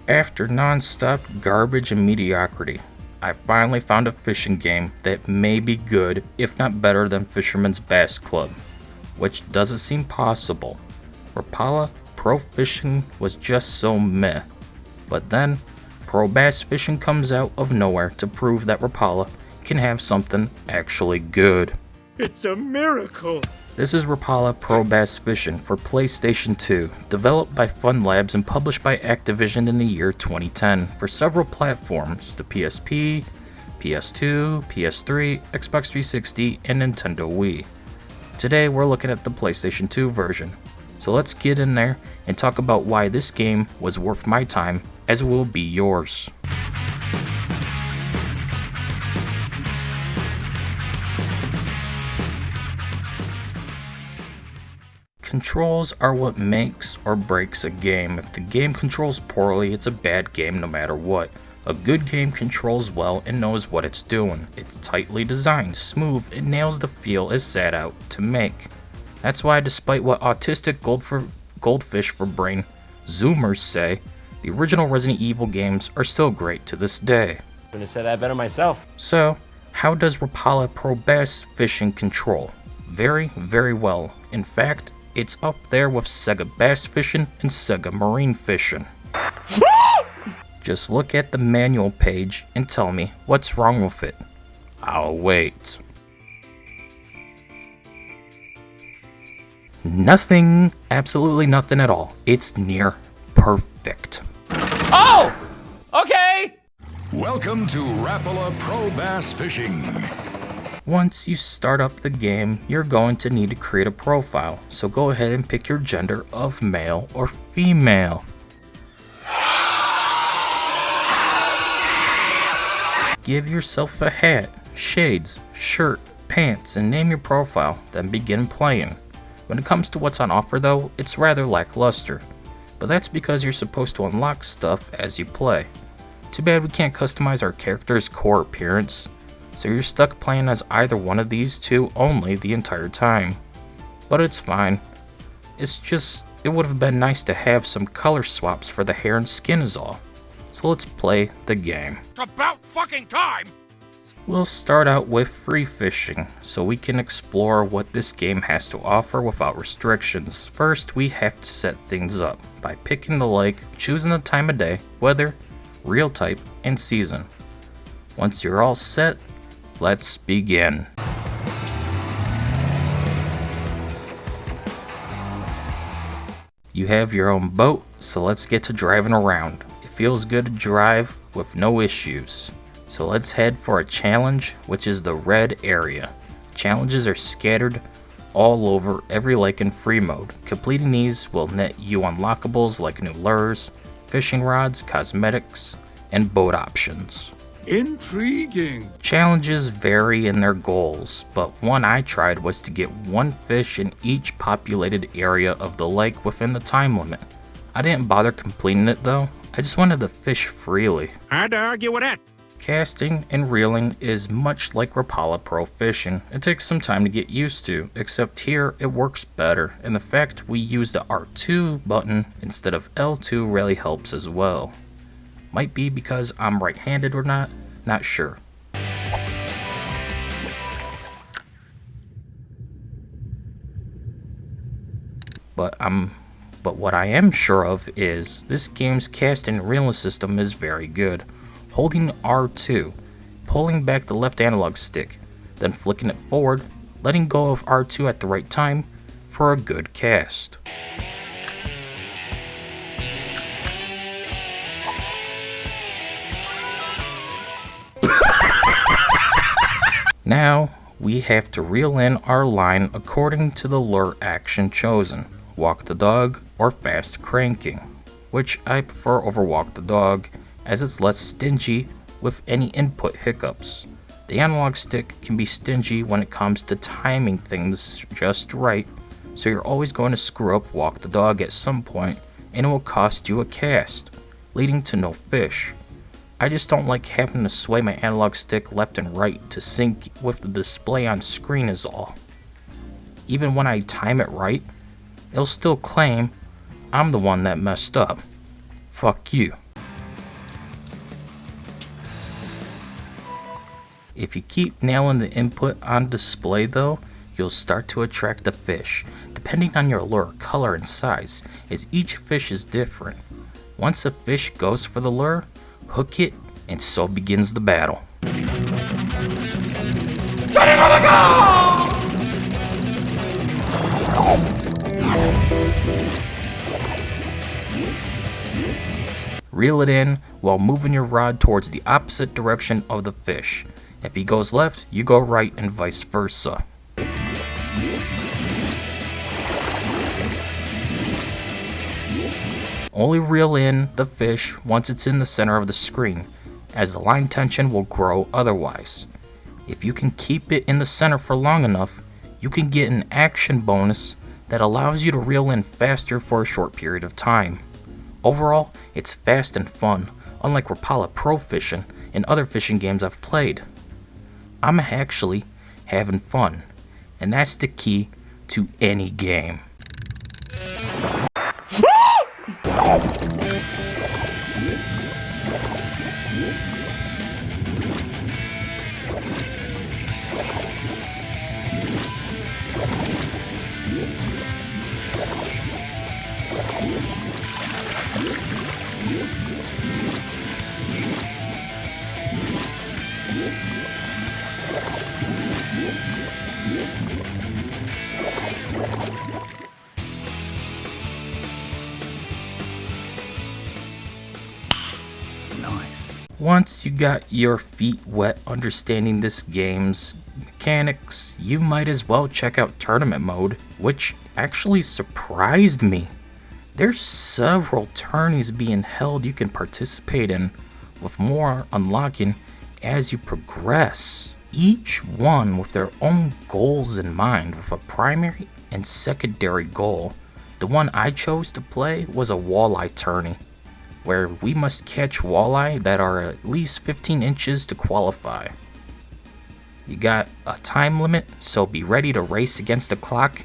After non-stop garbage and mediocrity, I finally found a fishing game that may be good, if not better than Fisherman's Bass Club, which doesn't seem possible. Rapala Pro Fishing was just so meh. But then, Pro Bass Fishing comes out of nowhere to prove that Rapala can have something actually good. It's a miracle! This is Rapala Pro Bass Fishing for PlayStation 2, developed by Fun Labs and published by Activision in the year 2010 for several platforms: the PSP, PS2, PS3, Xbox 360, and Nintendo Wii. Today we're looking at the PlayStation 2 version. So let's get in there and talk about why this game was worth my time, as it will be yours. Controls are what makes or breaks a game. If the game controls poorly, it's a bad game no matter what. A good game controls well and knows what it's doing. It's tightly designed, smooth, and nails the feel it's set out to make. That's why, despite what autistic goldfish for brain zoomers say, the original Resident Evil games are still great to this day. I'm gonna say that better myself. So, how does Rapala Pro Bass Fishing control? Very, very well. In fact, it's up there with SEGA Bass Fishing and SEGA Marine Fishing. Just look at the manual page and tell me what's wrong with it. I'll wait. Nothing, absolutely nothing at all. It's near perfect. Oh! Okay! Welcome to Rapala Pro Bass Fishing. Once you start up the game, you're going to need to create a profile, so go ahead and pick your gender of male or female. Give yourself a hat, shades, shirt, pants, and name your profile, then begin playing. When it comes to what's on offer though, it's rather lackluster, but that's because you're supposed to unlock stuff as you play. Too bad we can't customize our character's core appearance, so you're stuck playing as either one of these two only the entire time. But it's fine. It's just, it would have been nice to have some color swaps for the hair and skin is all. So let's play the game. It's about fucking time! We'll start out with free fishing, so we can explore what this game has to offer without restrictions. First, we have to set things up by picking the lake, choosing the time of day, weather, reel type, and season. Once you're all set, let's begin. You have your own boat, so let's get to driving around. It feels good to drive with no issues. So let's head for a challenge, which is the red area. Challenges are scattered all over every lake in free mode. Completing these will net you unlockables like new lures, fishing rods, cosmetics, and boat options. Intriguing. Challenges vary in their goals, but one I tried was to get one fish in each populated area of the lake within the time limit. I didn't bother completing it though, I just wanted to fish freely. Hard to argue with that. Casting and reeling is much like Rapala Pro Fishing. It takes some time to get used to, except here it works better, and the fact we use the R2 button instead of L2 really helps as well. Might be because I'm right-handed or not sure. But what I am sure of is this game's cast and reeling system is very good. Holding R2, pulling back the left analog stick, then flicking it forward, letting go of R2 at the right time for a good cast. Now, we have to reel in our line according to the lure action chosen, walk the dog or fast cranking, which I prefer over walk the dog as it's less stingy with any input hiccups. The analog stick can be stingy when it comes to timing things just right, so you're always going to screw up walk the dog at some point and it will cost you a cast, leading to no fish. I just don't like having to sway my analog stick left and right to sync with the display on screen is all. Even when I time it right, it'll still claim I'm the one that messed up. Fuck you. If you keep nailing the input on display though, you'll start to attract the fish, depending on your lure, color, and size, as each fish is different. Once a fish goes for the lure, hook it, and so begins the battle. Reel it in while moving your rod towards the opposite direction of the fish. If he goes left, you go right, and vice versa. Only reel in the fish once it's in the center of the screen, as the line tension will grow otherwise. If you can keep it in the center for long enough, you can get an action bonus that allows you to reel in faster for a short period of time. Overall, it's fast and fun, unlike Rapala Pro Fishing and other fishing games I've played. I'm actually having fun, and that's the key to any game. Once you got your feet wet understanding this game's mechanics, you might as well check out tournament mode, which actually surprised me. There's several tourneys being held you can participate in, with more unlocking as you progress. Each one with their own goals in mind, with a primary and secondary goal. The one I chose to play was a walleye tourney, where we must catch walleye that are at least 15 inches to qualify. You got a time limit, so be ready to race against the clock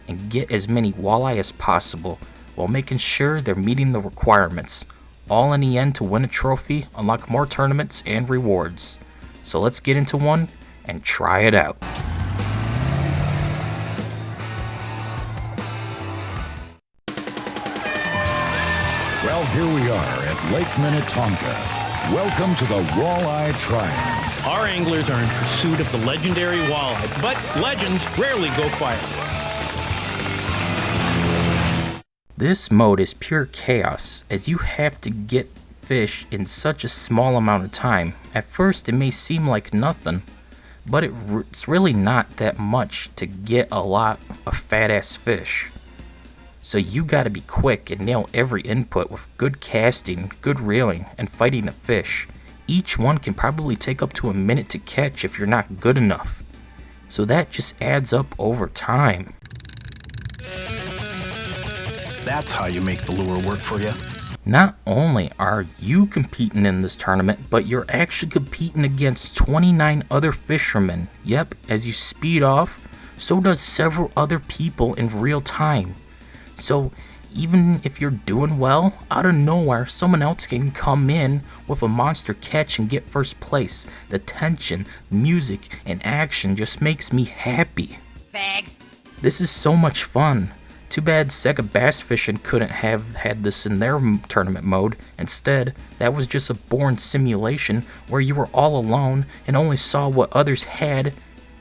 and get as many walleye as possible while making sure they're meeting the requirements, all in the end to win a trophy, unlock more tournaments and rewards. So let's get into one and try it out. Well, here we are at Lake Minnetonka. Welcome to the Walleye Triumph. Our anglers are in pursuit of the legendary walleye, but legends rarely go quiet. This mode is pure chaos, as you have to get fish in such a small amount of time. At first it may seem like nothing, but it's really not that much to get a lot of fat ass fish. So you gotta be quick and nail every input with good casting, good reeling, and fighting the fish. Each one can probably take up to a minute to catch if you're not good enough. So that just adds up over time. That's how you make the lure work for you. Not only are you competing in this tournament, but you're actually competing against 29 other fishermen. Yep, as you speed off, so does several other people in real time. So even if you're doing well, out of nowhere, someone else can come in with a monster catch and get first place. The tension, music, and action just makes me happy. Fags. This is so much fun. Too bad SEGA Bass Fishing couldn't have had this in their tournament mode. Instead, that was just a boring simulation where you were all alone and only saw what others had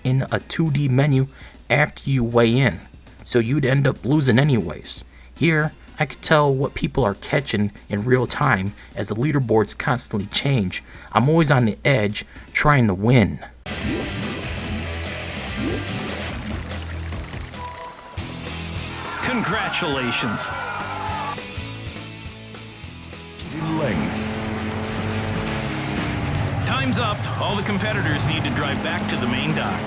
in a 2D menu after you weigh in. So you'd end up losing anyways. Here, I could tell what people are catching in real time as the leaderboards constantly change. I'm always on the edge, trying to win. Congratulations. In length. Time's up. All the competitors need to drive back to the main dock.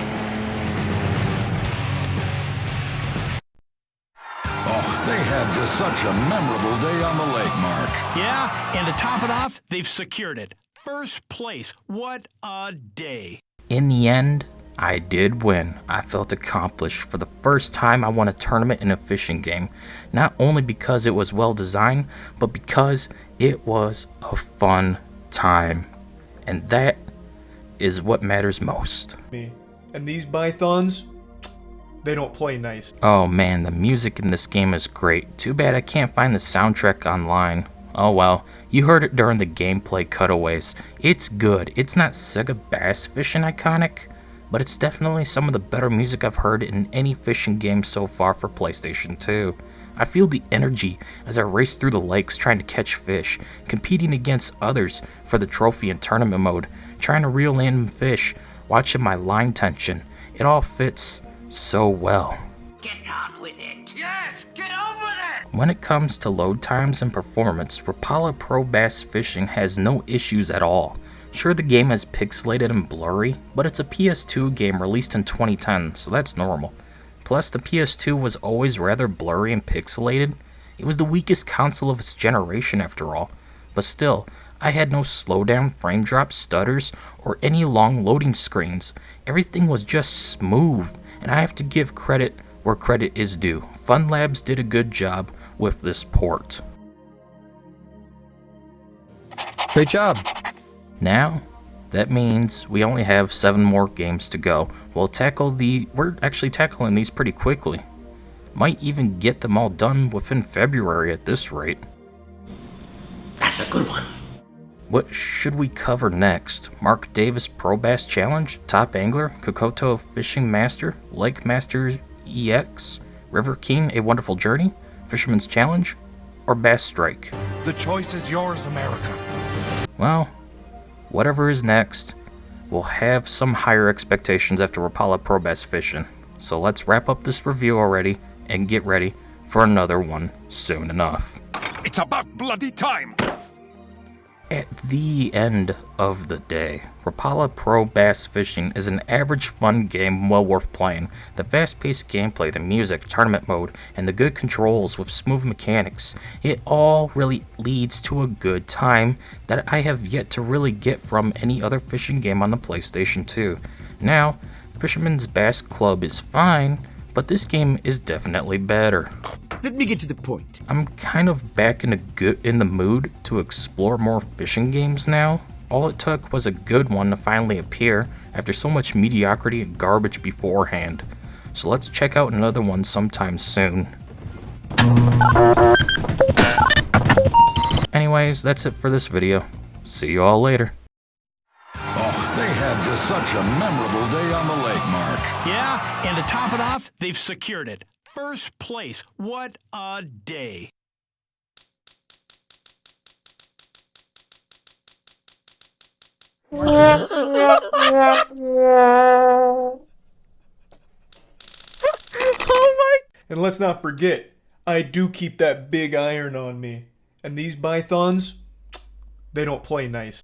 Oh, they had just such a memorable day on the lake, Mark. Yeah, and to top it off, they've secured it. First place. What a day. In the end, I did win. I felt accomplished. For the first time, I won a tournament in a fishing game. Not only because it was well designed, but because it was a fun time. And that is what matters most. And these pythons, they don't play nice. Oh man, the music in this game is great. Too bad I can't find the soundtrack online. Oh well, you heard it during the gameplay cutaways. It's good. It's not SEGA Bass Fishing iconic, but it's definitely some of the better music I've heard in any fishing game so far for PlayStation 2. I feel the energy as I race through the lakes trying to catch fish, competing against others for the trophy and tournament mode, trying to reel in fish, watching my line tension. It all fits so well. Get on with it. Yes, get on with it. When it comes to load times and performance, Rapala Pro Bass Fishing has no issues at all. Sure, the game is pixelated and blurry, but it's a PS2 game released in 2010, so that's normal. Plus, the PS2 was always rather blurry and pixelated. It was the weakest console of its generation after all. But still, I had no slowdown, frame drop, stutters, or any long loading screens. Everything was just smooth, and I have to give credit where credit is due. Fun Labs did a good job with this port. Great job. Now, that means we only have 7 more games to go. We're actually tackling these pretty quickly. Might even get them all done within February at this rate. That's a good one. What should we cover next? Mark Davis Pro Bass Challenge, Top Angler, Kokoto Fishing Master, Lake Masters EX, River King A Wonderful Journey, Fisherman's Challenge, or Bass Strike? The choice is yours, America. Well, whatever is next, we'll have some higher expectations after Rapala Pro Bass Fishing. So let's wrap up this review already and get ready for another one soon enough. It's about bloody time. At the end of the day, Rapala Pro Bass Fishing is an average fun game well worth playing. The fast-paced gameplay, the music, tournament mode, and the good controls with smooth mechanics, it all really leads to a good time that I have yet to really get from any other fishing game on the PlayStation 2. Now, Fisherman's Bass Club is fine, but this game is definitely better. Let me get to the point. I'm kind of back in the mood to explore more fishing games now. All it took was a good one to finally appear after so much mediocrity and garbage beforehand. So let's check out another one sometime soon. Anyways, that's it for this video. See you all later. Oh, they had just such a memorable day on the lake, Mark. Yeah, and to top it off, they've secured it. First place. What a day. And let's not forget, I do keep that big iron on me. And these pythons, they don't play nice.